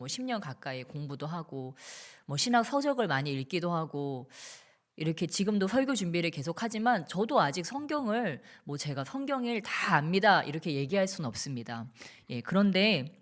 뭐 10년 가까이 공부도 하고 뭐 신학 서적을 많이 읽기도 하고 이렇게 지금도 설교 준비를 계속하지만 저도 아직 성경을 뭐 제가 성경을 다 압니다 이렇게 얘기할 수는 없습니다. 예, 그런데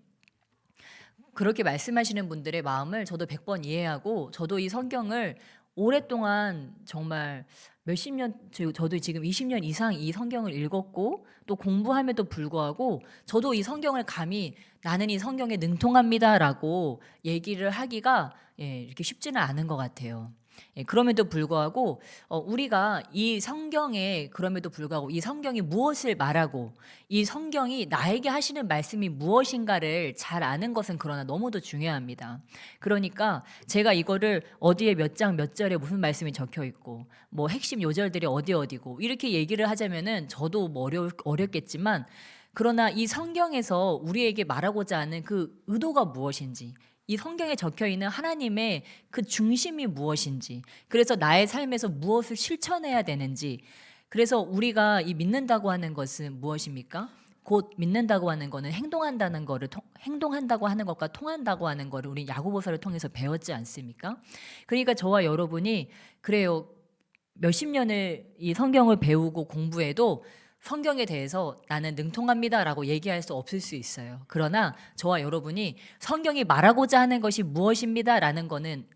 그렇게 말씀하시는 분들의 마음을 저도 100번 이해하고 저도 이 성경을 오랫동안 정말 몇십 년 저도 지금 20년 이상 이 성경을 읽었고 또 공부함에도 불구하고 저도 이 성경을 감히 나는 이 성경에 능통합니다라고 얘기를 하기가 이렇게 쉽지는 않은 것 같아요. 그럼에도 불구하고 우리가 이 성경에 그럼에도 불구하고 이 성경이 무엇을 말하고 이 성경이 나에게 하시는 말씀이 무엇인가를 잘 아는 것은 그러나 너무도 중요합니다. 그러니까 제가 이거를 어디에 몇 장 몇 절에 무슨 말씀이 적혀 있고 뭐 핵심 요절들이 어디고 이렇게 얘기를 하자면은 저도 뭐 어렵겠지만 그러나 이 성경에서 우리에게 말하고자 하는 그 의도가 무엇인지 이 성경에 적혀 있는 하나님의 그 중심이 무엇인지, 그래서 나의 삶에서 무엇을 실천해야 되는지, 그래서 우리가 이 믿는다고 하는 것은 무엇입니까? 곧 믿는다고 하는 거는 행동한다고 하는 것과 통한다고 하는 거를 우리 야고보서를 통해서 배웠지 않습니까? 그러니까 저와 여러분이 그래요. 몇십 년을 이 성경을 배우고 공부해도 성경에 대해서 나는 능통합니다라고 얘기할 수 없을 수 있어요. 그러나 저와 여러분이 성경이 말하고자 하는 것이 무엇입니다라는 거는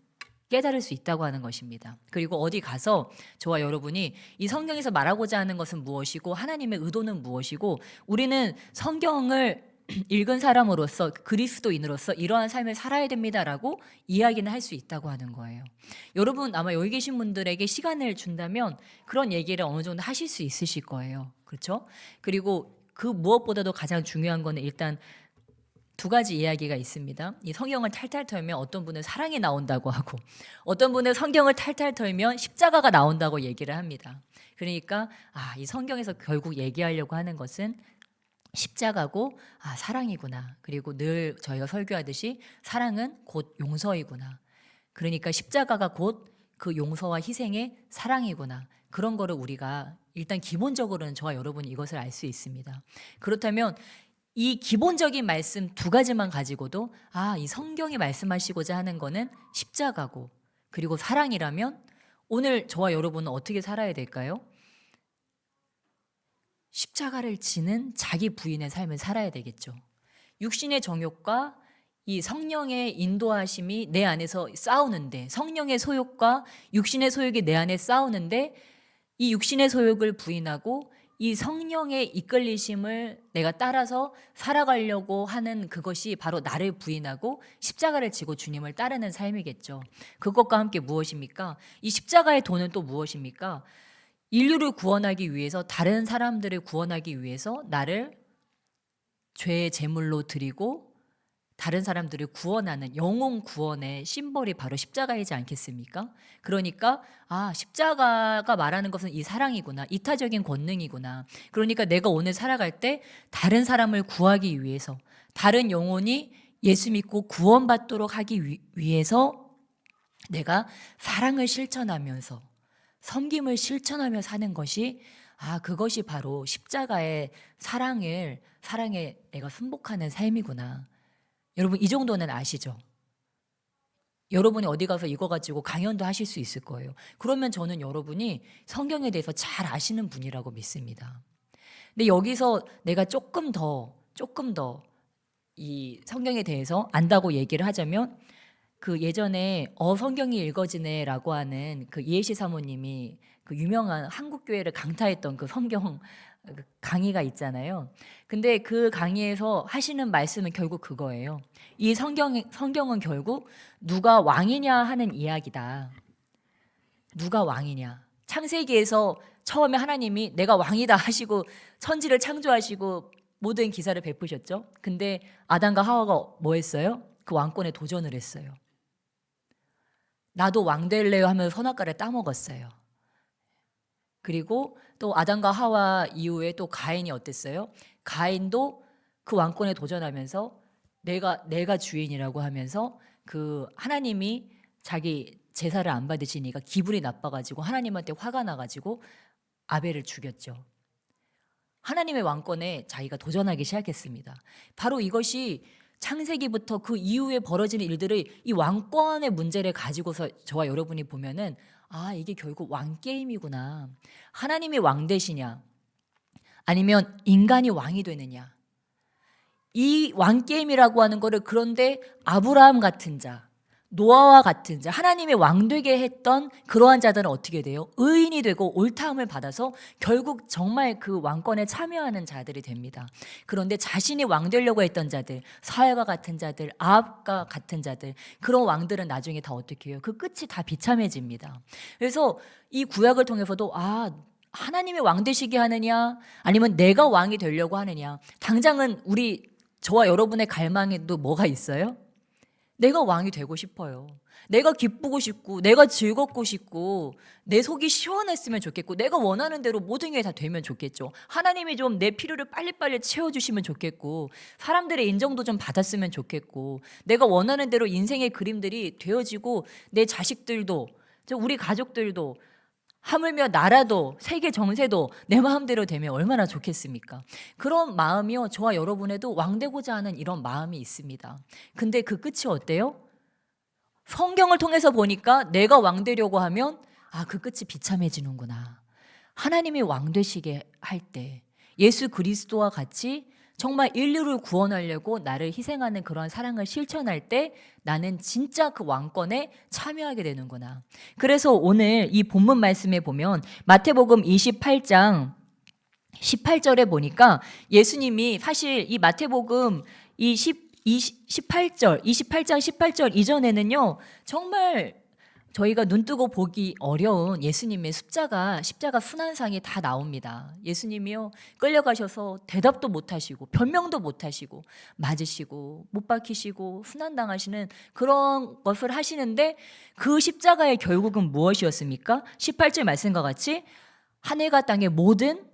깨달을 수 있다고 하는 것입니다. 그리고 어디 가서 저와 여러분이 이 성경에서 말하고자 하는 것은 무엇이고 하나님의 의도는 무엇이고 우리는 성경을 읽은 사람으로서 그리스도인으로서 이러한 삶을 살아야 됩니다라고 이야기는 할 수 있다고 하는 거예요. 여러분 아마 여기 계신 분들에게 시간을 준다면 그런 얘기를 어느 정도 하실 수 있으실 거예요. 그렇죠? 그리고 그 무엇보다도 가장 중요한 거는 일단 두 가지 이야기가 있습니다. 이 성경을 탈탈 털면 어떤 분은 사랑이 나온다고 하고 어떤 분은 성경을 탈탈 털면 십자가가 나온다고 얘기를 합니다. 그러니까 이 성경에서 결국 얘기하려고 하는 것은 십자가고 사랑이구나. 그리고 늘 저희가 설교하듯이 사랑은 곧 용서이구나. 그러니까 십자가가 곧 그 용서와 희생의 사랑이구나. 그런 거를 우리가 일단 기본적으로는 저와 여러분이 이것을 알 수 있습니다. 그렇다면 이 기본적인 말씀 두 가지만 가지고도 이 성경이 말씀하시고자 하는 거는 십자가고 그리고 사랑이라면 오늘 저와 여러분은 어떻게 살아야 될까요? 십자가를 지는 자기 부인의 삶을 살아야 되겠죠. 육신의 정욕과 이 성령의 인도하심이 내 안에서 싸우는데, 성령의 소욕과 육신의 소욕이 내 안에 싸우는데 이 육신의 소욕을 부인하고 이 성령의 이끌리심을 내가 따라서 살아가려고 하는 그것이 바로 나를 부인하고 십자가를 지고 주님을 따르는 삶이겠죠. 그것과 함께 무엇입니까? 이 십자가의 도는 또 무엇입니까? 인류를 구원하기 위해서, 다른 사람들을 구원하기 위해서 나를 죄의 제물로 드리고 다른 사람들을 구원하는 영혼 구원의 심벌이 바로 십자가이지 않겠습니까? 그러니까 십자가가 말하는 것은 이 사랑이구나, 이타적인 권능이구나. 그러니까 내가 오늘 살아갈 때 다른 사람을 구하기 위해서, 다른 영혼이 예수 믿고 구원받도록 하기 위해서 내가 사랑을 실천하면서 섬김을 실천하며 사는 것이 그것이 바로 십자가의 사랑에 내가 순복하는 삶이구나. 여러분 이 정도는 아시죠? 여러분이 어디 가서 이거 가지고 강연도 하실 수 있을 거예요. 그러면 저는 여러분이 성경에 대해서 잘 아시는 분이라고 믿습니다. 근데 여기서 내가 조금 더 이 성경에 대해서 안다고 얘기를 하자면 그 예전에 성경이 읽어지네라고 하는 그 이해시 사모님이 그 유명한 한국 교회를 강타했던 그 성경 강의가 있잖아요. 근데 그 강의에서 하시는 말씀은 결국 그거예요. 이 성경은 결국 누가 왕이냐 하는 이야기다. 누가 왕이냐. 창세기에서 처음에 하나님이 내가 왕이다 하시고 천지를 창조하시고 모든 기사를 베푸셨죠. 근데 아담과 하와가 뭐 했어요? 그 왕권에 도전을 했어요. 나도 왕 될래요 하면서 선악과를 따먹었어요. 그리고 또 아담과 하와 이후에 또 가인이 어땠어요? 가인도 그 왕권에 도전하면서 내가 주인이라고 하면서 그 하나님이 자기 제사를 안 받으시니까 기분이 나빠가지고 하나님한테 화가 나가지고 아벨을 죽였죠. 하나님의 왕권에 자기가 도전하기 시작했습니다. 바로 이것이 창세기부터 그 이후에 벌어지는 일들을 이 왕권의 문제를 가지고서 저와 여러분이 보면은 아, 이게 결국 왕 게임이구나. 하나님이 왕 되시냐? 아니면 인간이 왕이 되느냐? 이 왕 게임이라고 하는 거를 그런데 아브라함 같은 자, 노아와 같은 자, 하나님의 왕 되게 했던 그러한 자들은 어떻게 돼요? 의인이 되고 옳다함을 받아서 결국 정말 그 왕권에 참여하는 자들이 됩니다. 그런데 자신이 왕 되려고 했던 자들, 사울과 같은 자들, 아합과 같은 자들, 그런 왕들은 나중에 다 어떻게 해요? 그 끝이 다 비참해집니다. 그래서 이 구약을 통해서도 하나님이 왕 되시게 하느냐 아니면 내가 왕이 되려고 하느냐, 당장은 저와 여러분의 갈망에도 뭐가 있어요? 내가 왕이 되고 싶어요. 내가 기쁘고 싶고 내가 즐겁고 싶고 내 속이 시원했으면 좋겠고 내가 원하는 대로 모든 게 다 되면 좋겠죠. 하나님이 좀 내 필요를 빨리빨리 채워주시면 좋겠고 사람들의 인정도 좀 받았으면 좋겠고 내가 원하는 대로 인생의 그림들이 되어지고 내 자식들도 우리 가족들도 하물며 나라도 세계 정세도 내 마음대로 되면 얼마나 좋겠습니까? 그런 마음이요, 저와 여러분에도 왕 되고자 하는 이런 마음이 있습니다. 근데 그 끝이 어때요? 성경을 통해서 보니까 내가 왕 되려고 하면 그 끝이 비참해지는구나. 하나님이 왕 되시게 할 때 예수 그리스도와 같이 정말 인류를 구원하려고 나를 희생하는 그런 사랑을 실천할 때 나는 진짜 그 왕권에 참여하게 되는구나. 그래서 오늘 이 본문 말씀에 보면 마태복음 28장 18절에 보니까 예수님이 사실 이 마태복음 28장 18절 이전에는요, 정말 저희가 눈뜨고 보기 어려운 예수님의 십자가 순환상이 다 나옵니다. 예수님이요, 끌려가셔서 대답도 못하시고 변명도 못하시고 맞으시고 못 박히시고 순환당하시는 그런 것을 하시는데 그 십자가의 결국은 무엇이었습니까? 18절 말씀과 같이 하늘과 땅의 모든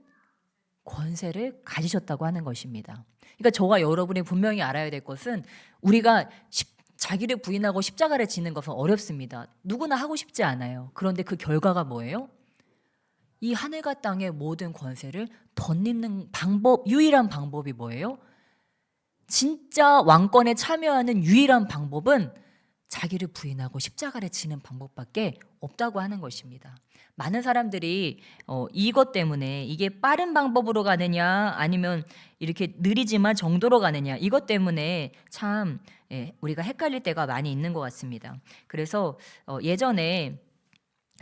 권세를 가지셨다고 하는 것입니다. 그러니까 저와 여러분이 분명히 알아야 될 것은 우리가 자기를 부인하고 십자가를 지는 것은 어렵습니다. 누구나 하고 싶지 않아요. 그런데 그 결과가 뭐예요? 이 하늘과 땅의 모든 권세를 덧입는 유일한 방법이 뭐예요? 진짜 왕권에 참여하는 유일한 방법은 자기를 부인하고 십자가를 지는 방법밖에 없다고 하는 것입니다. 많은 사람들이 이것 때문에 이게 빠른 방법으로 가느냐 아니면 이렇게 느리지만 정도로 가느냐, 이것 때문에 참 우리가 헷갈릴 때가 많이 있는 것 같습니다. 그래서 예전에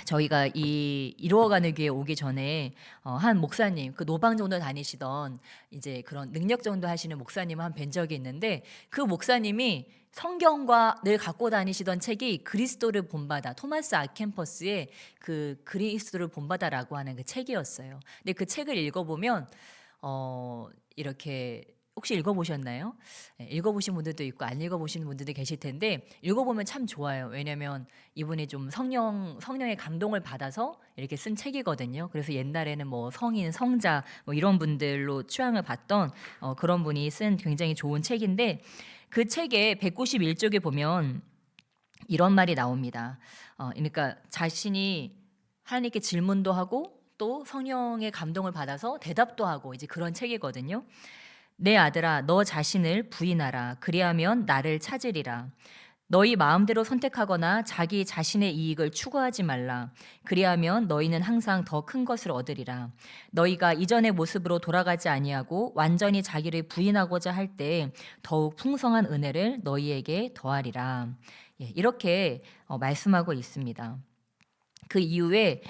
저희가 이 이루어가는 교회 오기 전에 한 목사님, 그 노방정도 다니시던 이제 그런 능력정도 하시는 목사님을 한 뵌 적이 있는데, 그 목사님이 성경과 늘 갖고 다니시던 책이 그리스도를 본받아, 토마스 아켄퍼스의 그 그리스도를 본받아라고 하는 그 책이었어요. 근데 그 책을 읽어보면 이렇게, 혹시 읽어보셨나요? 읽어보신 분들도 있고 안 읽어보시는 분들도 계실 텐데 읽어보면 참 좋아요. 왜냐하면 이분이 좀 성령의 감동을 받아서 이렇게 쓴 책이거든요. 그래서 옛날에는 뭐 성인, 성자 뭐 이런 분들로 취향을 받던 그런 분이 쓴 굉장히 좋은 책인데, 그 책의 191쪽에 보면 이런 말이 나옵니다. 그러니까 자신이 하나님께 질문도 하고 또 성령의 감동을 받아서 대답도 하고 이제 그런 책이거든요. 내 아들아, 너 자신을 부인하라. 그리하면 나를 찾으리라. 너희 마음대로 선택하거나 자기 자신의 이익을 추구하지 말라. 그리하면 너희는 항상 더 큰 것을 얻으리라. 너희가 이전의 모습으로 돌아가지 아니하고 완전히 자기를 부인하고자 할 때 더욱 풍성한 은혜를 너희에게 더하리라. 이렇게 말씀하고 있습니다. 그 이후에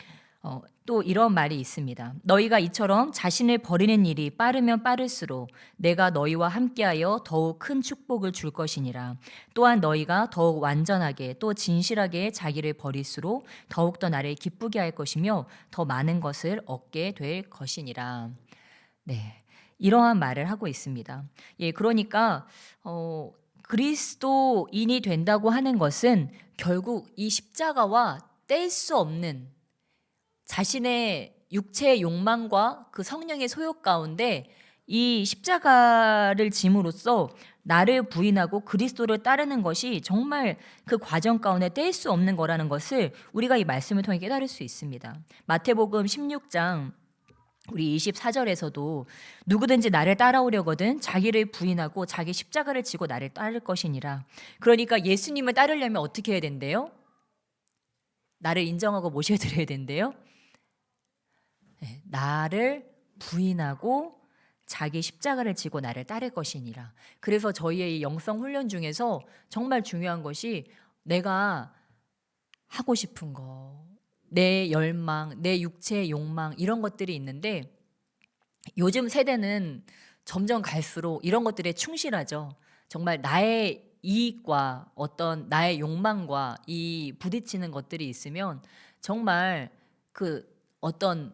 또 이런 말이 있습니다. 너희가 이처럼 자신을 버리는 일이 빠르면 빠를수록 내가 너희와 함께하여 더욱 큰 축복을 줄 것이니라. 또한 너희가 더욱 완전하게 또 진실하게 자기를 버릴수록 더욱더 나를 기쁘게 할 것이며 더 많은 것을 얻게 될 것이니라. 네, 이러한 말을 하고 있습니다. 그러니까 그리스도인이 된다고 하는 것은 결국 이 십자가와 뗄 수 없는 자신의 육체의 욕망과 그 성령의 소욕 가운데 이 십자가를 짐으로써 나를 부인하고 그리스도를 따르는 것이 정말 그 과정 가운데 뗄 수 없는 거라는 것을 우리가 이 말씀을 통해 깨달을 수 있습니다. 마태복음 16장 우리 24절에서도 누구든지 나를 따라오려거든 자기를 부인하고 자기 십자가를 지고 나를 따를 것이니라. 그러니까 예수님을 따르려면 어떻게 해야 된대요? 나를 인정하고 모셔드려야 된대요. 네, 나를 부인하고 자기 십자가를 지고 나를 따를 것이니라. 그래서 저희의 이 영성 훈련 중에서 정말 중요한 것이 내가 하고 싶은 거, 내 열망, 내 육체의 욕망 이런 것들이 있는데 요즘 세대는 점점 갈수록 이런 것들에 충실하죠. 정말 나의 이익과 어떤 나의 욕망과 이 부딪히는 것들이 있으면 정말 그 어떤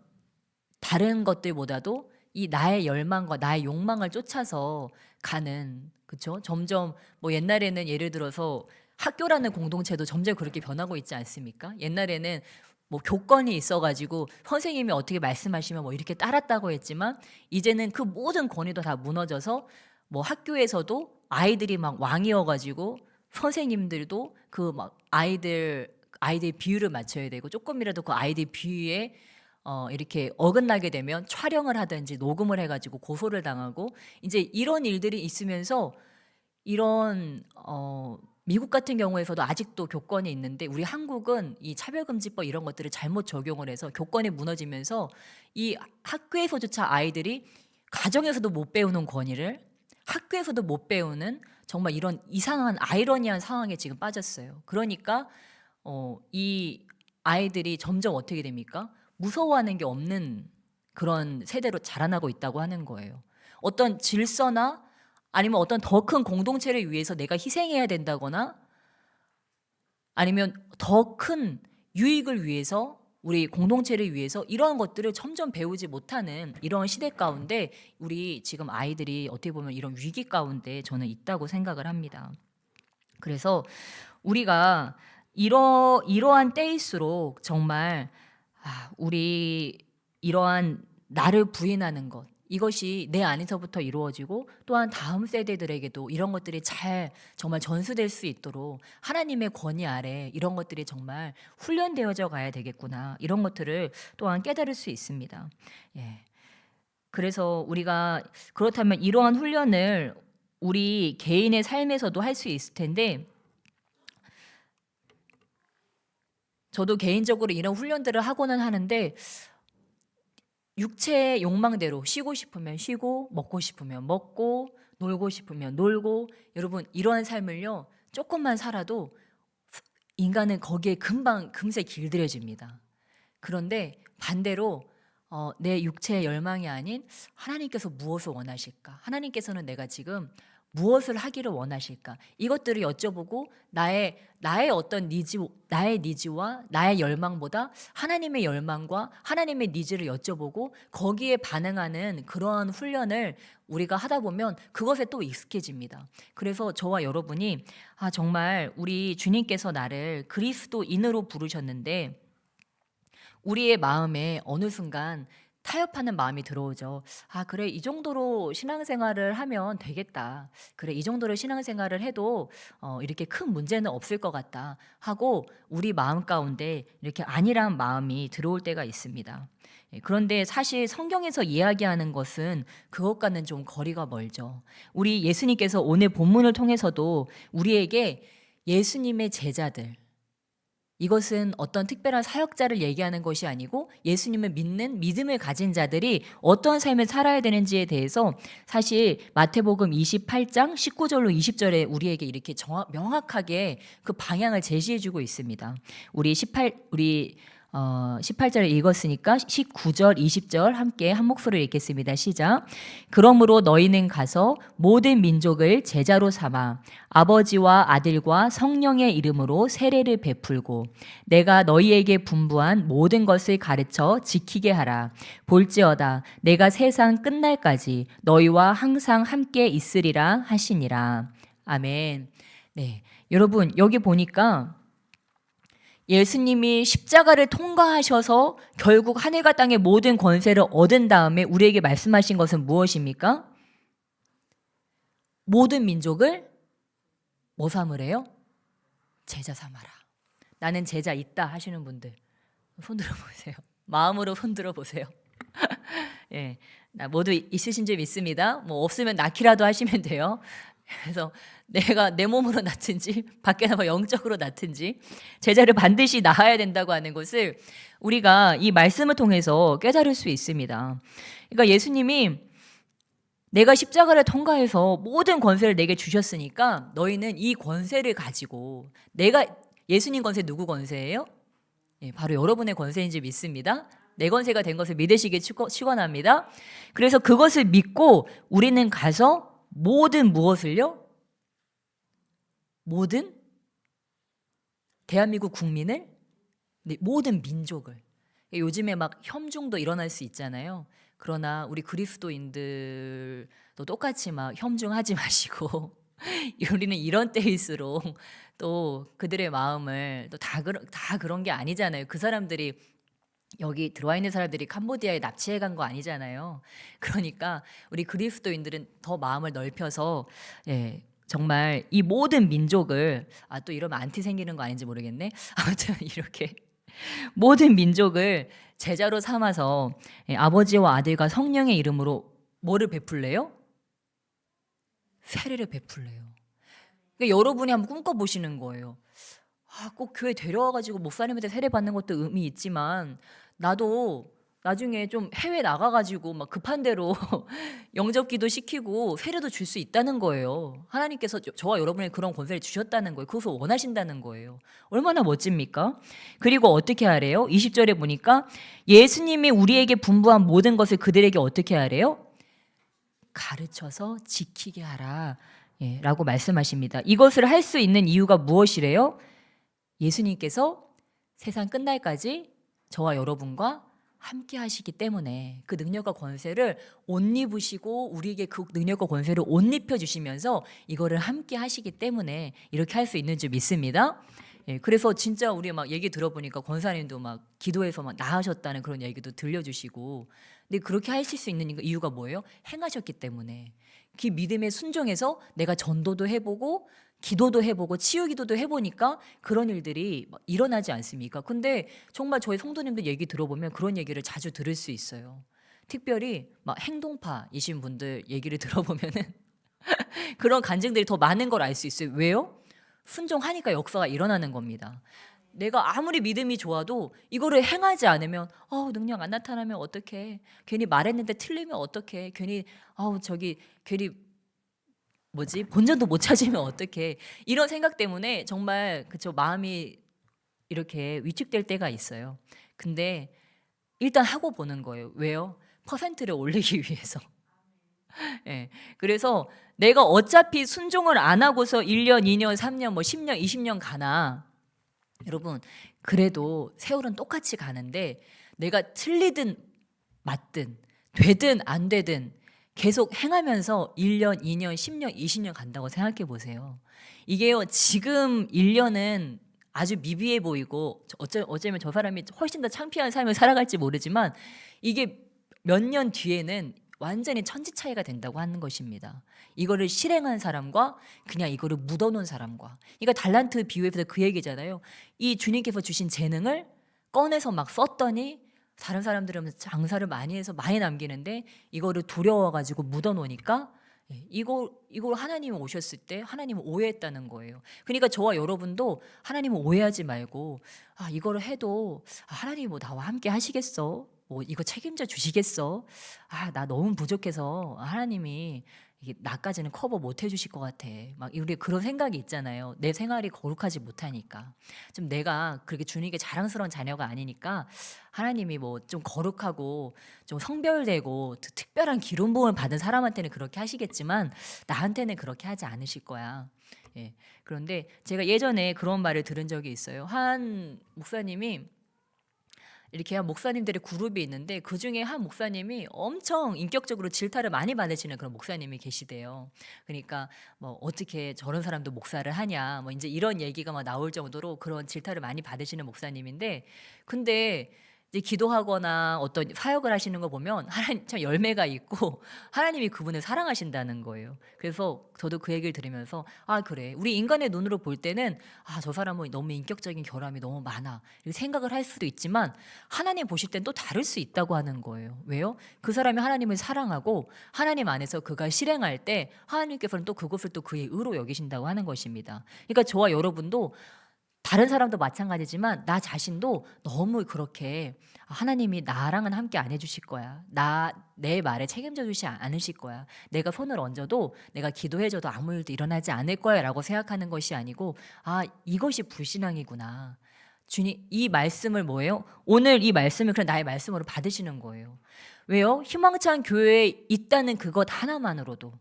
다른 것들보다도 이 나의 열망과 나의 욕망을 쫓아서 가는, 그렇죠? 점점 뭐 옛날에는 예를 들어서 학교라는 공동체도 점점 그렇게 변하고 있지 않습니까? 옛날에는 뭐 교권이 있어가지고 선생님이 어떻게 말씀하시면 뭐 이렇게 따랐다고 했지만 이제는 그 모든 권위도 다 무너져서 뭐 학교에서도 아이들이 막 왕이어가지고 선생님들도 그 막 아이들 비율을 맞춰야 되고 조금이라도 그 아이들 비위에 이렇게 어긋나게 되면 촬영을 하든지 녹음을 해가지고 고소를 당하고 이제 이런 일들이 있으면서 이런 미국 같은 경우에서도 아직도 교권이 있는데 우리 한국은 이 차별금지법 이런 것들을 잘못 적용을 해서 교권이 무너지면서 이 학교에서조차 아이들이 가정에서도 못 배우는 권위를 학교에서도 못 배우는 정말 이런 이상한 아이러니한 상황에 지금 빠졌어요. 그러니까 이 아이들이 점점 어떻게 됩니까? 무서워하는 게 없는 그런 세대로 자라나고 있다고 하는 거예요. 어떤 질서나 아니면 어떤 더 큰 공동체를 위해서 내가 희생해야 된다거나 아니면 더 큰 유익을 위해서 우리 공동체를 위해서 이런 것들을 점점 배우지 못하는 이런 시대 가운데 우리 지금 아이들이 어떻게 보면 이런 위기 가운데 저는 있다고 생각을 합니다. 그래서 우리가 이러한 때일수록 정말 우리 이러한 나를 부인하는 것 이것이 내 안에서부터 이루어지고 또한 다음 세대들에게도 이런 것들이 잘 정말 전수될 수 있도록 하나님의 권위 아래 이런 것들이 정말 훈련되어져 가야 되겠구나 이런 것들을 또한 깨달을 수 있습니다. 예. 그래서 우리가 그렇다면 이러한 훈련을 우리 개인의 삶에서도 할 수 있을 텐데 저도 개인적으로 이런 훈련들을 하고는 하는데 육체의 욕망대로 쉬고 싶으면 쉬고 먹고 싶으면 먹고 놀고 싶으면 놀고 여러분 이러한 삶을요 조금만 살아도 인간은 거기에 금세 길들여집니다. 그런데 반대로 내 육체의 열망이 아닌 하나님께서 무엇을 원하실까? 하나님께서는 내가 지금 무엇을 하기를 원하실까? 이것들을 여쭤보고 나의 어떤 나의 니즈와 나의 열망보다 하나님의 열망과 하나님의 니즈를 여쭤보고 거기에 반응하는 그러한 훈련을 우리가 하다 보면 그것에 또 익숙해집니다. 그래서 저와 여러분이 정말 우리 주님께서 나를 그리스도인으로 부르셨는데 우리의 마음에 어느 순간 타협하는 마음이 들어오죠. 그래, 이 정도로 신앙생활을 하면 되겠다. 그래, 이 정도로 신앙생활을 해도 이렇게 큰 문제는 없을 것 같다. 하고 우리 마음 가운데 이렇게 안일한 마음이 들어올 때가 있습니다. 그런데 사실 성경에서 이야기하는 것은 그것과는 좀 거리가 멀죠. 우리 예수님께서 오늘 본문을 통해서도 우리에게 예수님의 제자들, 이것은 어떤 특별한 사역자를 얘기하는 것이 아니고 예수님을 믿는 믿음을 가진 자들이 어떤 삶을 살아야 되는지에 대해서 사실 마태복음 28장 19절로 20절에 우리에게 이렇게 명확하게 그 방향을 제시해 주고 있습니다. 우리 18절에 읽었으니까 19절, 20절 함께 한 목소리로 읽겠습니다. 시작. 그러므로 너희는 가서 모든 민족을 제자로 삼아 아버지와 아들과 성령의 이름으로 세례를 베풀고 내가 너희에게 분부한 모든 것을 가르쳐 지키게 하라. 볼지어다 내가 세상 끝날까지 너희와 항상 함께 있으리라 하시니라. 아멘. 네, 여러분 여기 보니까 예수님이 십자가를 통과하셔서 결국 하늘과 땅의 모든 권세를 얻은 다음에 우리에게 말씀하신 것은 무엇입니까? 모든 민족을 뭐 삼으래요? 제자 삼아라. 나는 제자 있다 하시는 분들 손 들어보세요. 마음으로 손 들어보세요. 예, 모두 있으신 줄 믿습니다. 뭐 없으면 낳기라도 하시면 돼요. 그래서 내가 내 몸으로 낳든지 밖에 나가 영적으로 낳든지 제자를 반드시 낳아야 된다고 하는 것을 우리가 이 말씀을 통해서 깨달을 수 있습니다. 그러니까 예수님이 내가 십자가를 통과해서 모든 권세를 내게 주셨으니까 너희는 이 권세를 가지고 내가 예수님 권세 누구 권세예요? 예, 바로 여러분의 권세인 줄 믿습니다. 내 권세가 된 것을 믿으시길 축원합니다. 그래서 그것을 믿고 우리는 가서 모든 무엇을요? 모든 대한민국 국민을 네, 모든 민족을 요즘에 막 혐중도 일어날 수 있잖아요. 그러나 우리 그리스도인들도 똑같이 막 혐중하지 마시고 우리는 이런 때일수록 또 그들의 마음을 또 다 그런 게 아니잖아요. 그 사람들이 여기 들어와 있는 사람들이 캄보디아에 납치해 간 거 아니잖아요. 그러니까 우리 그리스도인들은 더 마음을 넓혀서 예, 정말 이 모든 민족을 또 이러면 안티 생기는 거 아닌지 모르겠네. 아무튼 이렇게 모든 민족을 제자로 삼아서 예, 아버지와 아들과 성령의 이름으로 뭐를 베풀래요? 세례를 베풀래요. 그러니까 여러분이 한번 꿈꿔보시는 거예요. 꼭 교회 데려와가지고 목사님한테 세례 받는 것도 의미 있지만 나도 나중에 좀 해외 나가가지고 막 급한 대로 영접기도 시키고 세례도 줄 수 있다는 거예요. 하나님께서 저와 여러분에게 그런 권세를 주셨다는 거예요. 그것을 원하신다는 거예요. 얼마나 멋집니까? 그리고 어떻게 하래요? 20절에 보니까 예수님이 우리에게 분부한 모든 것을 그들에게 어떻게 하래요? 가르쳐서 지키게 하라. 예, 라고 말씀하십니다. 이것을 할 수 있는 이유가 무엇이래요? 예수님께서 세상 끝날까지 저와 여러분과 함께 하시기 때문에 그 능력과 권세를 옷 입으시고 우리에게 그 능력과 권세를 옷 입혀 주시면서 이거를 함께 하시기 때문에 이렇게 할 수 있는 줄 믿습니다. 예, 그래서 진짜 우리 막 얘기 들어보니까 권사님도 막 기도해서 막 나으셨다는 그런 얘기도 들려주시고, 근데 그렇게 하실 수 있는 이유가 뭐예요? 행하셨기 때문에. 그 믿음에 순종해서 내가 전도도 해보고 기도도 해보고 치유기도도 해보니까 그런 일들이 막 일어나지 않습니까? 근데 정말 저희 성도님들 얘기 들어보면 그런 얘기를 자주 들을 수 있어요. 특별히 막 행동파이신 분들 얘기를 들어보면은 그런 간증들이 더 많은 걸 알 수 있어요. 왜요? 순종하니까 역사가 일어나는 겁니다. 내가 아무리 믿음이 좋아도 이거를 행하지 않으면 능력 안 나타나면 어떡해. 괜히 말했는데 틀리면 어떡해. 괜히 괜히 본전도 못 찾으면 어떡해. 이런 생각 때문에 정말 그쵸 마음이 이렇게 위축될 때가 있어요. 근데 일단 하고 보는 거예요. 왜요? 퍼센트를 올리기 위해서. 예. 그래서 내가 어차피 순종을 안 하고서 1년, 2년, 3년, 뭐 10년, 20년 가나 여러분 그래도 세월은 똑같이 가는데 내가 틀리든 맞든 되든 안 되든 계속 행하면서 1년, 2년, 10년, 20년 간다고 생각해 보세요. 이게요, 지금 1년은 아주 미비해 보이고 어쩌면 저 사람이 훨씬 더 창피한 삶을 살아갈지 모르지만 이게 몇 년 뒤에는 완전히 천지 차이가 된다고 하는 것입니다. 이거를 실행한 사람과 그냥 이거를 묻어놓은 사람과. 이거 달란트 비유에서 그 얘기잖아요. 이 주님께서 주신 재능을 꺼내서 막 썼더니 다른 사람들은 장사를 많이 해서 많이 남기는데 이거를 두려워가지고 묻어놓으니까 이걸 하나님이 오셨을 때 하나님을 오해했다는 거예요. 그러니까 저와 여러분도 하나님을 오해하지 말고 이거를 해도 하나님이 뭐 나와 함께 하시겠어? 뭐 이거 책임져 주시겠어? 나 너무 부족해서 하나님이 나까지는 커버 못 해주실 것 같아. 막 우리 그런 생각이 있잖아요. 내 생활이 거룩하지 못하니까 좀 내가 그렇게 주님께 자랑스러운 자녀가 아니니까 하나님이 뭐 좀 거룩하고 좀 성별되고 특별한 기름 부음을 받은 사람한테는 그렇게 하시겠지만 나한테는 그렇게 하지 않으실 거야. 예. 그런데 제가 예전에 그런 말을 들은 적이 있어요. 한 목사님이 이렇게 한 목사님들의 그룹이 있는데 그 중에 한 목사님이 엄청 인격적으로 질타를 많이 받으시는 그런 목사님이 계시대요. 그러니까 뭐 어떻게 저런 사람도 목사를 하냐, 뭐 이제 이런 얘기가 막 나올 정도로 그런 질타를 많이 받으시는 목사님인데, 근데 이제 기도하거나 어떤 사역을 하시는 거 보면 하나님 참 열매가 있고 하나님이 그분을 사랑하신다는 거예요. 그래서 저도 그 얘기를 들으면서 아 그래 우리 인간의 눈으로 볼 때는 아 저 사람은 너무 인격적인 결함이 너무 많아 이렇게 생각을 할 수도 있지만 하나님 보실 땐 또 다를 수 있다고 하는 거예요. 왜요? 그 사람이 하나님을 사랑하고 하나님 안에서 그가 실행할 때 하나님께서는 또 그것을 또 그의 의로 여기신다고 하는 것입니다. 그러니까 저와 여러분도 다른 사람도 마찬가지지만 나 자신도 너무 그렇게 하나님이 나랑은 함께 안 해주실 거야. 내 말에 책임져 주지 않으실 거야. 내가 손을 얹어도 내가 기도해줘도 아무 일도 일어나지 않을 거야 라고 생각하는 것이 아니고 아 이것이 불신앙이구나. 주님 이 말씀을 뭐예요? 오늘 이 말씀을 그냥 나의 말씀으로 받으시는 거예요. 왜요? 희망찬 교회에 있다는 그것 하나만으로도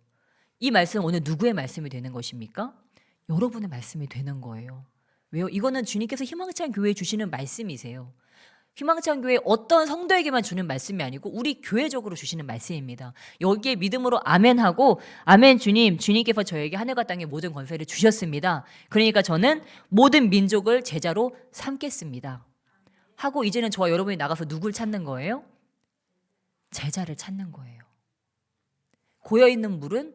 이 말씀은 오늘 누구의 말씀이 되는 것입니까? 여러분의 말씀이 되는 거예요. 왜요? 이거는 주님께서 희망찬 교회에 주시는 말씀이세요. 희망찬 교회 어떤 성도에게만 주는 말씀이 아니고 우리 교회적으로 주시는 말씀입니다. 여기에 믿음으로 아멘하고 아멘 주님, 주님께서 저에게 하늘과 땅의 모든 권세를 주셨습니다. 그러니까 저는 모든 민족을 제자로 삼겠습니다. 하고 이제는 저와 여러분이 나가서 누굴 찾는 거예요? 제자를 찾는 거예요. 고여있는 물은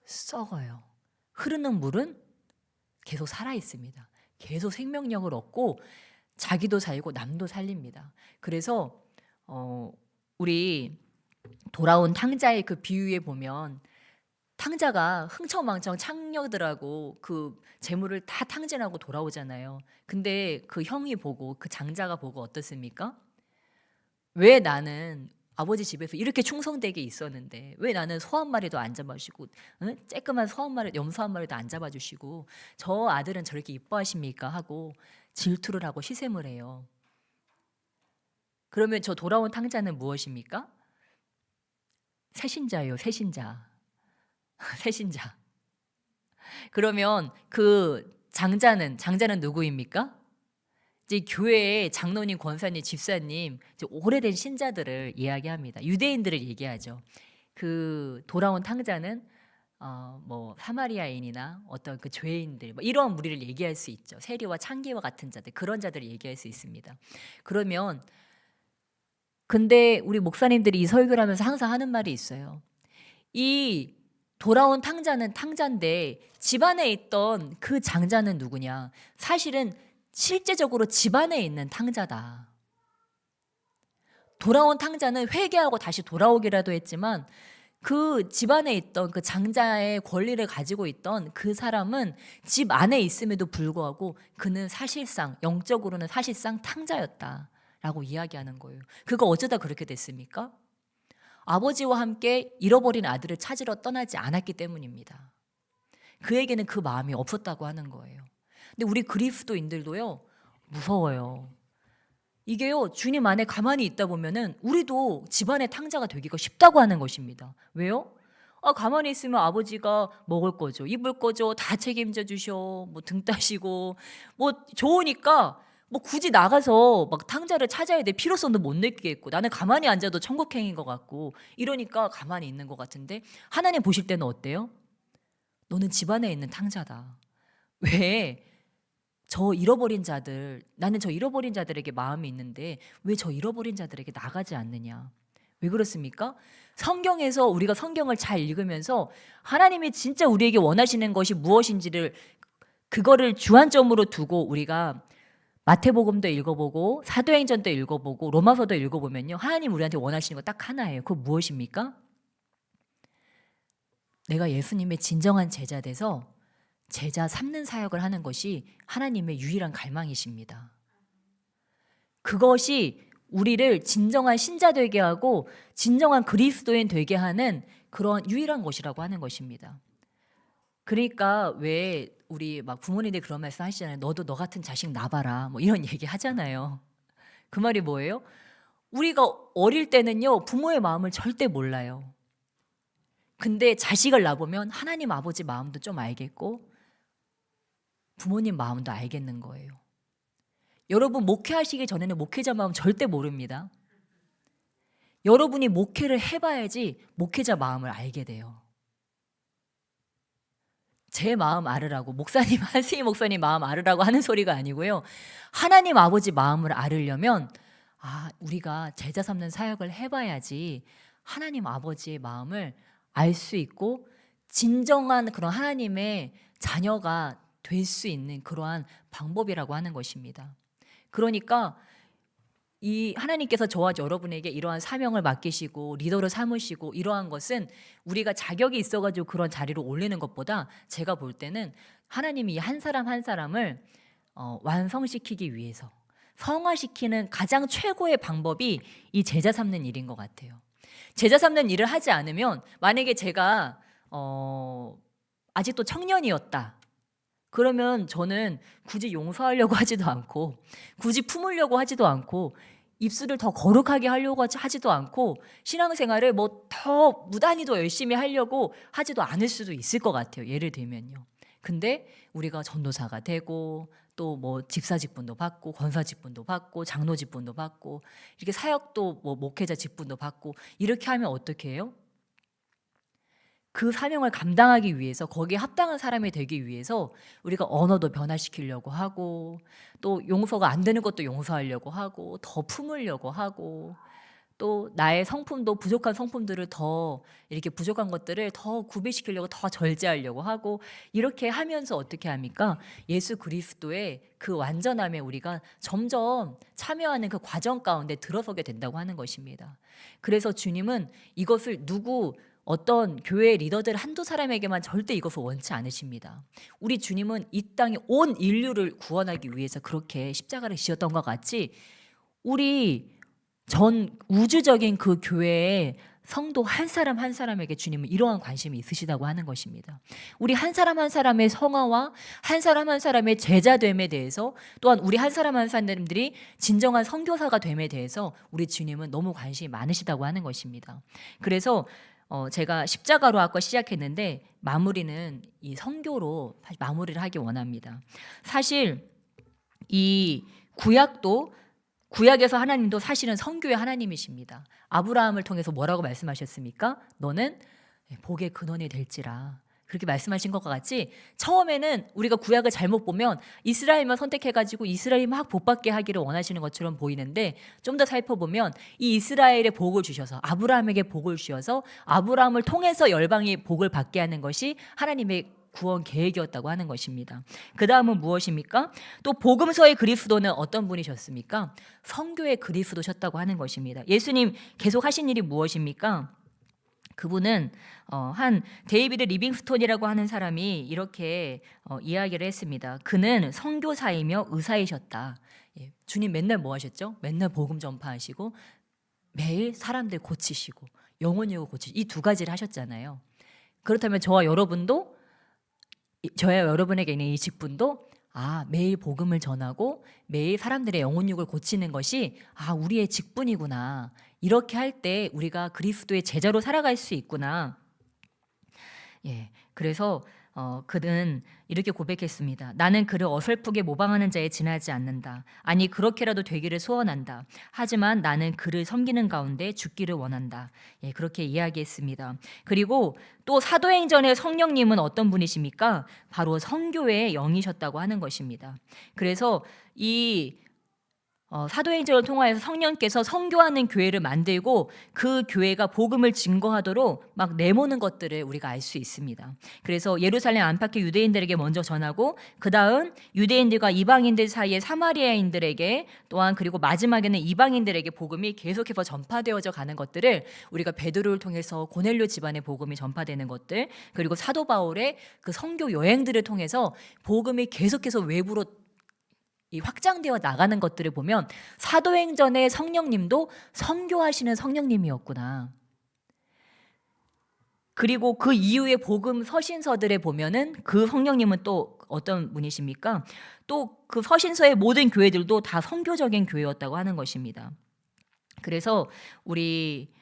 썩어요. 흐르는 물은 계속 살아있습니다. 계속 생명력을 얻고 자기도 살고 남도 살립니다. 그래서 우리 돌아온 탕자의 그 비유에 보면 탕자가 흥청망청 창녀들하고 그 재물을 다 탕진하고 돌아오잖아요. 근데 그 형이 보고 그 장자가 보고 어떻습니까? 왜 나는 아버지 집에서 이렇게 충성되게 있었는데 왜 나는 소 한 마리도 안 잡아주시고 응? 쬐끄만 소 한 마리, 염소 한 마리도 안 잡아주시고 저 아들은 저렇게 이뻐하십니까? 하고 질투를 하고 시샘을 해요. 그러면 저 돌아온 탕자는 무엇입니까? 새신자예요. 새신자. 새신자. 그러면 그 장자는 누구입니까? 이제 교회의 장로님, 권사님, 집사님, 이제 오래된 신자들을 이야기합니다. 유대인들을 얘기하죠. 그 돌아온 탕자는 뭐 사마리아인이나 어떤 그 죄인들 뭐 이런 무리를 얘기할 수 있죠. 세리와 창기와 같은 자들 그런 자들을 얘기할 수 있습니다. 그러면 근데 우리 목사님들이 이 설교를 하면서 항상 하는 말이 있어요. 이 돌아온 탕자는 탕자인데 집안에 있던 그 장자는 누구냐? 사실은 실제적으로 집안에 있는 탕자다. 돌아온 탕자는 회개하고 다시 돌아오기라도 했지만 그 집안에 있던 그 장자의 권리를 가지고 있던 그 사람은 집 안에 있음에도 불구하고 그는 사실상 영적으로는 사실상 탕자였다라고 이야기하는 거예요. 그거 어쩌다 그렇게 됐습니까? 아버지와 함께 잃어버린 아들을 찾으러 떠나지 않았기 때문입니다. 그에게는 그 마음이 없었다고 하는 거예요. 근데 우리 그리스도인들도요 무서워요. 이게요 주님 안에 가만히 있다 보면은 우리도 집안의 탕자가 되기가 쉽다고 하는 것입니다. 왜요? 가만히 있으면 아버지가 먹을 거죠, 입을 거죠, 다 책임져 주셔, 뭐 등 따시고 뭐 좋으니까 뭐 굳이 나가서 막 탕자를 찾아야 될 필요성도 못 느끼겠고 나는 가만히 앉아도 천국행인 것 같고 이러니까 가만히 있는 것 같은데 하나님 보실 때는 어때요? 너는 집안에 있는 탕자다. 왜? 저 잃어버린 자들, 나는 저 잃어버린 자들에게 마음이 있는데 왜 저 잃어버린 자들에게 나가지 않느냐? 왜 그렇습니까? 성경에서 우리가 성경을 잘 읽으면서 하나님이 진짜 우리에게 원하시는 것이 무엇인지를 그거를 주안점으로 두고 우리가 마태복음도 읽어보고 사도행전도 읽어보고 로마서도 읽어보면요 하나님 우리한테 원하시는 거 딱 하나예요. 그거 무엇입니까? 내가 예수님의 진정한 제자 돼서 제자 삼는 사역을 하는 것이 하나님의 유일한 갈망이십니다. 그것이 우리를 진정한 신자 되게 하고 진정한 그리스도인 되게 하는 그런 유일한 것이라고 하는 것입니다. 그러니까 왜 우리 막 부모님들 그런 말씀 하시잖아요. 너도 너 같은 자식 낳아봐라 뭐 이런 얘기 하잖아요. 그 말이 뭐예요? 우리가 어릴 때는요 부모의 마음을 절대 몰라요. 근데 자식을 낳아보면 하나님 아버지 마음도 좀 알겠고 부모님 마음도 알겠는 거예요. 여러분 목회하시기 전에는 목회자 마음 절대 모릅니다. 여러분이 목회를 해봐야지 목회자 마음을 알게 돼요. 제 마음 알으라고 목사님 한승희 목사님 마음 알으라고 하는 소리가 아니고요. 하나님 아버지 마음을 알으려면 우리가 제자 삼는 사역을 해봐야지 하나님 아버지의 마음을 알 수 있고 진정한 그런 하나님의 자녀가 될 수 있는 그러한 방법이라고 하는 것입니다. 그러니까 이 하나님께서 저와 여러분에게 이러한 사명을 맡기시고 리더를 삼으시고 이러한 것은 우리가 자격이 있어가지고 그런 자리로 올리는 것보다 제가 볼 때는 하나님이 한 사람 한 사람을 완성시키기 위해서 성화시키는 가장 최고의 방법이 이 제자 삼는 일인 것 같아요. 제자 삼는 일을 하지 않으면 만약에 제가 아직도 청년이었다. 그러면 저는 굳이 용서하려고 하지도 않고 굳이 품으려고 하지도 않고 입술을 더 거룩하게 하려고 하지도 않고 신앙생활을 뭐 더 무단히 더 열심히 하려고 하지도 않을 수도 있을 것 같아요. 예를 들면요. 근데 우리가 전도사가 되고 또 뭐 집사 직분도 받고 권사 직분도 받고 장로 직분도 받고 이렇게 사역도 뭐 목회자 직분도 받고 이렇게 하면 어떻게 해요? 그 사명을 감당하기 위해서 거기에 합당한 사람이 되기 위해서 우리가 언어도 변화시키려고 하고 또 용서가 안 되는 것도 용서하려고 하고 더 품으려고 하고 또 나의 성품도 부족한 성품들을 더 이렇게 부족한 것들을 더 구비시키려고 더 절제하려고 하고 이렇게 하면서 어떻게 합니까? 예수 그리스도의 그 완전함에 우리가 점점 참여하는 그 과정 가운데 들어서게 된다고 하는 것입니다. 그래서 주님은 이것을 어떤 교회 리더들 한두 사람에게만 절대 이것을 원치 않으십니다. 우리 주님은 이 땅에 온 인류를 구원하기 위해서 그렇게 십자가를 지었던 것 같이 우리 전 우주적인 그 교회의 성도 한 사람 한 사람에게 주님은 이러한 관심이 있으시다고 하는 것입니다. 우리 한 사람 한 사람의 성화와 한 사람 한 사람의 제자됨에 대해서 또한 우리 한 사람 한 사람들이 진정한 선교사가 됨에 대해서 우리 주님은 너무 관심이 많으시다고 하는 것입니다. 그래서 제가 십자가로 아까 시작했는데 마무리는 이 선교로 마무리를 하기 원합니다. 사실 이 구약에서 하나님도 사실은 선교의 하나님이십니다. 아브라함을 통해서 뭐라고 말씀하셨습니까? 너는 복의 근원이 될지라. 그렇게 말씀하신 것과 같이 처음에는 우리가 구약을 잘못 보면 이스라엘만 선택해가지고 이스라엘이 막 복받게 하기를 원하시는 것처럼 보이는데 좀 더 살펴보면 이 이스라엘에 복을 주셔서 아브라함에게 복을 주셔서 아브라함을 통해서 열방이 복을 받게 하는 것이 하나님의 구원 계획이었다고 하는 것입니다. 그 다음은 무엇입니까? 또 복음서의 그리스도는 어떤 분이셨습니까? 선교의 그리스도셨다고 하는 것입니다. 예수님 계속 하신 일이 무엇입니까? 그분은 한 데이비드 리빙스톤이라고 하는 사람이 이렇게 이야기를 했습니다. 그는 선교사이며 의사이셨다. 주님 맨날 뭐 하셨죠? 맨날 복음 전파하시고 매일 사람들 고치시고 영혼이고 고치시고 이 두 가지를 하셨잖아요. 그렇다면 저와 여러분에게 있는 이 직분도 매일 복음을 전하고 매일 사람들의 영혼육을 고치는 것이 우리의 직분이구나. 이렇게 할 때 우리가 그리스도의 제자로 살아갈 수 있구나. 그래서 그는 이렇게 고백했습니다. 나는 그를 어설프게 모방하는 자에 지나지 않는다. 아니 그렇게라도 되기를 소원한다. 하지만 나는 그를 섬기는 가운데 죽기를 원한다. 그렇게 이야기했습니다. 그리고 또 사도행전의 성령님은 어떤 분이십니까? 바로 선교의 영이셨다고 하는 것입니다. 그래서 이 사도행전을 통하여서 성령께서 선교하는 교회를 만들고 그 교회가 복음을 증거하도록 막 내모는 것들을 우리가 알 수 있습니다. 그래서 예루살렘 안팎의 유대인들에게 먼저 전하고 그 다음 유대인들과 이방인들 사이에 사마리아인들에게 또한 그리고 마지막에는 이방인들에게 복음이 계속해서 전파되어져 가는 것들을 우리가 베드로를 통해서 고넬료 집안의 복음이 전파되는 것들 그리고 사도 바울의 그 선교 여행들을 통해서 복음이 계속해서 외부로 이 확장되어 나가는 것들을 보면 사도행전의 성령님도 선교하시는 성령님이었구나. 그리고 그 이후에 복음 서신서들에 보면은 그 성령님은 또 어떤 분이십니까? 또 그 서신서의 모든 교회들도 다 선교적인 교회였다고 하는 것입니다. 그래서 우리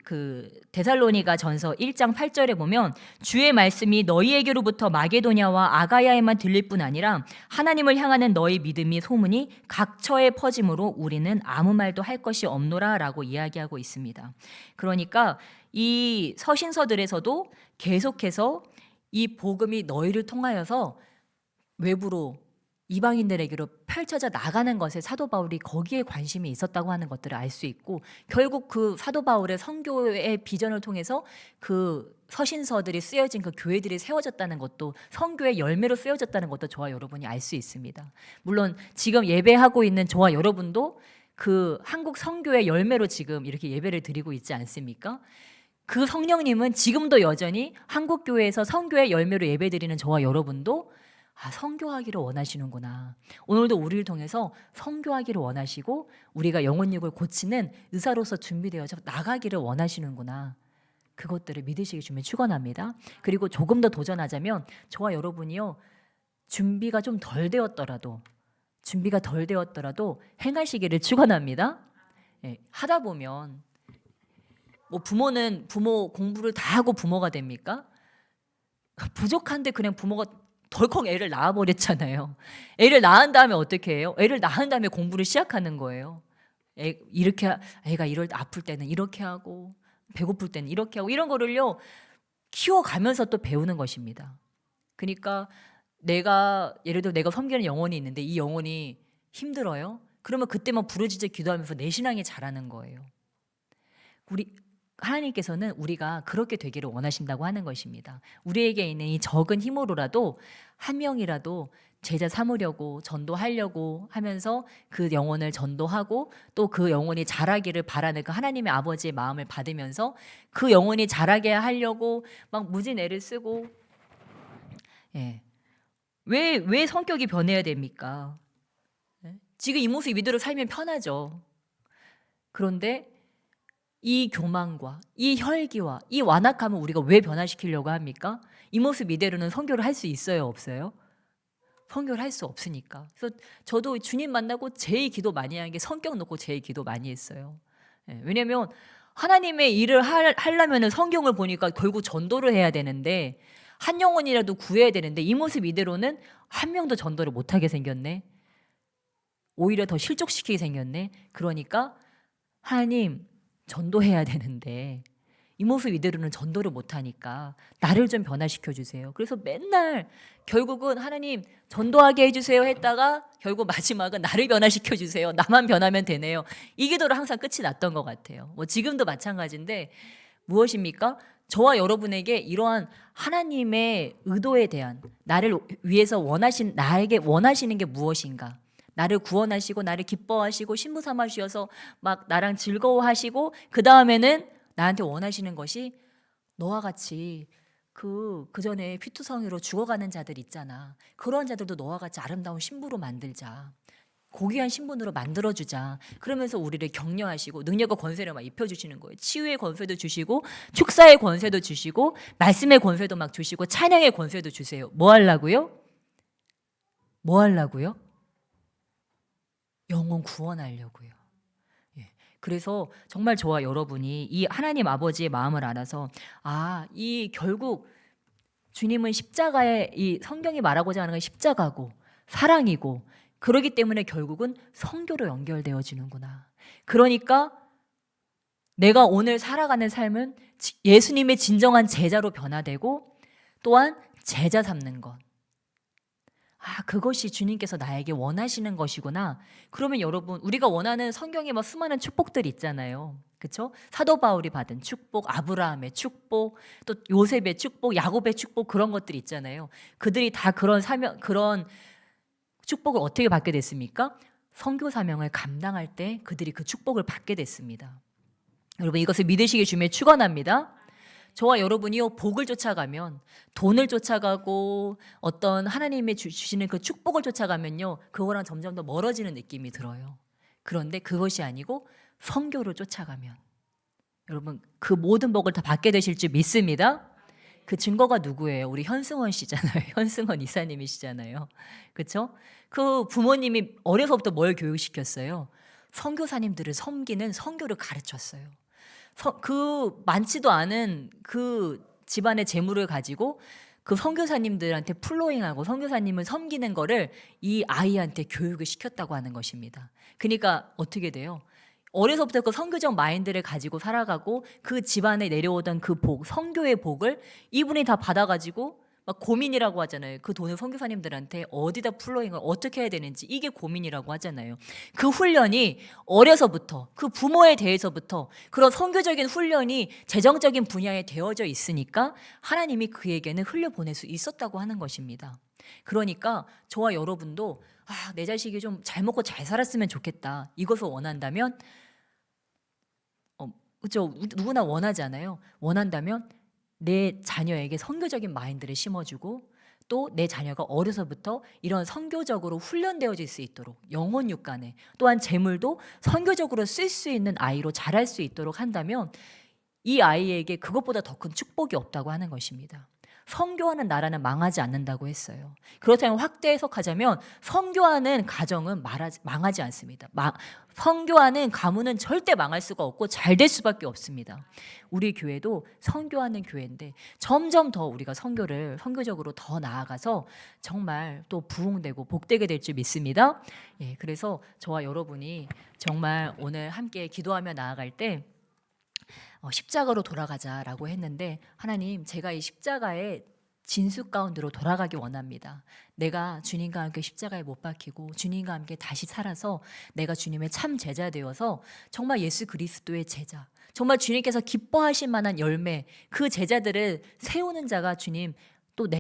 그 데살로니가 전서 1장 8절에 보면 주의 말씀이 너희에게로부터 마게도냐와 아가야에만 들릴 뿐 아니라 하나님을 향하는 너희 믿음이 소문이 각처에 퍼짐으로 우리는 아무 말도 할 것이 없노라 라고 이야기하고 있습니다. 그러니까 이 서신서들에서도 계속해서 이 복음이 너희를 통하여서 외부로 이방인들에게로 펼쳐져 나가는 것에 사도 바울이 거기에 관심이 있었다고 하는 것들을 알 수 있고, 결국 그 사도 바울의 선교의 비전을 통해서 그 서신서들이 쓰여진 그 교회들이 세워졌다는 것도, 선교의 열매로 쓰여졌다는 것도 저와 여러분이 알 수 있습니다. 물론 지금 예배하고 있는 저와 여러분도 그 한국 선교의 열매로 지금 이렇게 예배를 드리고 있지 않습니까? 그 성령님은 지금도 여전히 한국 교회에서 선교의 열매로 예배드리는 저와 여러분도 선교하기를 원하시는구나. 오늘도 우리를 통해서 선교하기를 원하시고 우리가 영혼육을 고치는 의사로서 준비되어져 나가기를 원하시는구나. 그것들을 믿으시기 주면 축원합니다. 그리고 조금 더 도전하자면 저와 여러분이요, 준비가 좀 덜 되었더라도 행하시기를 축원합니다. 하다 보면 부모는 부모 공부를 다 하고 부모가 됩니까? 부족한데 그냥 부모가 덜컥 애를 낳아버렸잖아요. 애를 낳은 다음에 어떻게 해요? 애를 낳은 다음에 공부를 시작하는 거예요. 애가 이럴 때 아플 때는 이렇게 하고 배고플 때는 이렇게 하고, 이런 거를요 키워가면서 또 배우는 것입니다. 그러니까 예를 들어 내가 섬기는 영혼이 있는데 이 영혼이 힘들어요? 그러면 그때만 부르짖어 기도하면서 내 신앙이 자라는 거예요. 하나님께서는 우리가 그렇게 되기를 원하신다고 하는 것입니다. 우리에게 있는 이 적은 힘으로라도 한 명이라도 제자 삼으려고, 전도하려고 하면서 그 영혼을 전도하고 또 그 영혼이 자라기를 바라는 그 하나님의 아버지의 마음을 받으면서 그 영혼이 자라게 하려고 막 무진 애를 쓰고, 왜 성격이 변해야 됩니까? 지금 이 모습 이대로 살면 편하죠. 그런데 이 교만과 이 혈기와 이 완악함을 우리가 왜 변화시키려고 합니까? 이 모습 이대로는 선교를 할 수 있어요, 없어요? 선교를 할 수 없으니까. 그래서 저도 주님 만나고 제일 기도 많이 한 게 성격 놓고 제일 기도 많이 했어요. 왜냐하면 하나님의 일을 하려면 성경을 보니까 결국 전도를 해야 되는데, 한 영혼이라도 구해야 되는데 이 모습 이대로는 한 명도 전도를 못하게 생겼네. 오히려 더 실족시키게 생겼네. 그러니까 하나님, 전도해야 되는데 이 모습 이대로는 전도를 못하니까 나를 좀 변화시켜 주세요. 그래서 맨날 결국은 하나님 전도하게 해주세요 했다가 결국 마지막은 나를 변화시켜 주세요. 나만 변하면 되네요. 이 기도로 항상 끝이 났던 것 같아요. 지금도 마찬가지인데, 무엇입니까? 저와 여러분에게 이러한 하나님의 의도에 대한, 나를 위해서 나에게 원하시는 게 무엇인가? 나를 구원하시고 나를 기뻐하시고 신부 삼아 주셔서 막 나랑 즐거워하시고, 그 다음에는 나한테 원하시는 것이 너와 같이 그 전에 피투성이로 죽어가는 자들 있잖아. 그런 자들도 너와 같이 아름다운 신부로 만들자. 고귀한 신분으로 만들어주자. 그러면서 우리를 격려하시고 능력과 권세를 막 입혀주시는 거예요. 치유의 권세도 주시고 축사의 권세도 주시고 말씀의 권세도 막 주시고 찬양의 권세도 주세요. 뭐 하려고요? 영혼 구원하려고요. 그래서 정말 저와 여러분이 이 하나님 아버지의 마음을 알아서, 이 결국 주님은 십자가에, 이 성경이 말하고자 하는 건 십자가고 사랑이고, 그러기 때문에 결국은 성교로 연결되어지는구나. 그러니까 내가 오늘 살아가는 삶은 예수님의 진정한 제자로 변화되고 또한 제자 삼는 것. 그것이 주님께서 나에게 원하시는 것이구나. 그러면 여러분, 우리가 원하는 성경에 수많은 축복들이 있잖아요. 그렇죠? 사도 바울이 받은 축복, 아브라함의 축복, 또 요셉의 축복, 야곱의 축복, 그런 것들이 있잖아요. 그들이 다 그런 축복을 어떻게 받게 됐습니까? 선교 사명을 감당할 때 그들이 그 축복을 받게 됐습니다. 여러분, 이것을 믿으시기 주면 축원합니다. 저와 여러분이요, 복을 쫓아가면, 돈을 쫓아가고 어떤 하나님이 주시는 그 축복을 쫓아가면요, 그거랑 점점 더 멀어지는 느낌이 들어요. 그런데 그것이 아니고 선교를 쫓아가면 여러분 그 모든 복을 다 받게 되실 줄 믿습니다. 그 증거가 누구예요? 우리 현승원 씨잖아요. 현승원 이사님이시잖아요. 그렇죠? 그 부모님이 어려서부터 뭘 교육시켰어요? 선교사님들을 섬기는 선교를 가르쳤어요. 그 많지도 않은 그 집안의 재물을 가지고 그 선교사님들한테 플로잉하고 선교사님을 섬기는 거를 이 아이한테 교육을 시켰다고 하는 것입니다. 그러니까 어떻게 돼요? 어려서부터 그 선교적 마인드를 가지고 살아가고 그 집안에 내려오던 그 복, 선교의 복을 이분이 다 받아가지고 막 고민이라고 하잖아요. 그 돈을 선교사님들한테 어디다 플로잉을 어떻게 해야 되는지 이게 고민이라고 하잖아요. 그 훈련이 어려서부터 그 부모에 대해서부터 그런 선교적인 훈련이 재정적인 분야에 되어져 있으니까 하나님이 그에게는 흘려보낼 수 있었다고 하는 것입니다. 그러니까 저와 여러분도 내 자식이 좀 잘 먹고 잘 살았으면 좋겠다. 이것을 원한다면 그렇죠. 누구나 원하잖아요. 원한다면 내 자녀에게 선교적인 마인드를 심어주고 또 내 자녀가 어려서부터 이런 선교적으로 훈련되어질 수 있도록 영혼 육간에 또한 재물도 선교적으로 쓸 수 있는 아이로 자랄 수 있도록 한다면 이 아이에게 그것보다 더 큰 축복이 없다고 하는 것입니다. 선교하는 나라는 망하지 않는다고 했어요. 그렇다면 확대 해석하자면 선교하는 가정은 망하지 않습니다. 선교하는 가문은 절대 망할 수가 없고 잘 될 수밖에 없습니다. 우리 교회도 선교하는 교회인데 점점 더 우리가 선교적으로 더 나아가서 정말 또 부흥되고 복되게 될 줄 믿습니다. 그래서 저와 여러분이 정말 오늘 함께 기도하며 나아갈 때 십자가로 돌아가자라고 했는데 하나님 제가 이 십자가의 진수 가운데로 돌아가기 원합니다. 내가 주님과 함께 십자가에 못 박히고 주님과 함께 다시 살아서 내가 주님의 참 제자 되어서 정말 예수 그리스도의 제자, 정말 주님께서 기뻐하실 만한 열매, 그 제자들을 세우는 자가 주님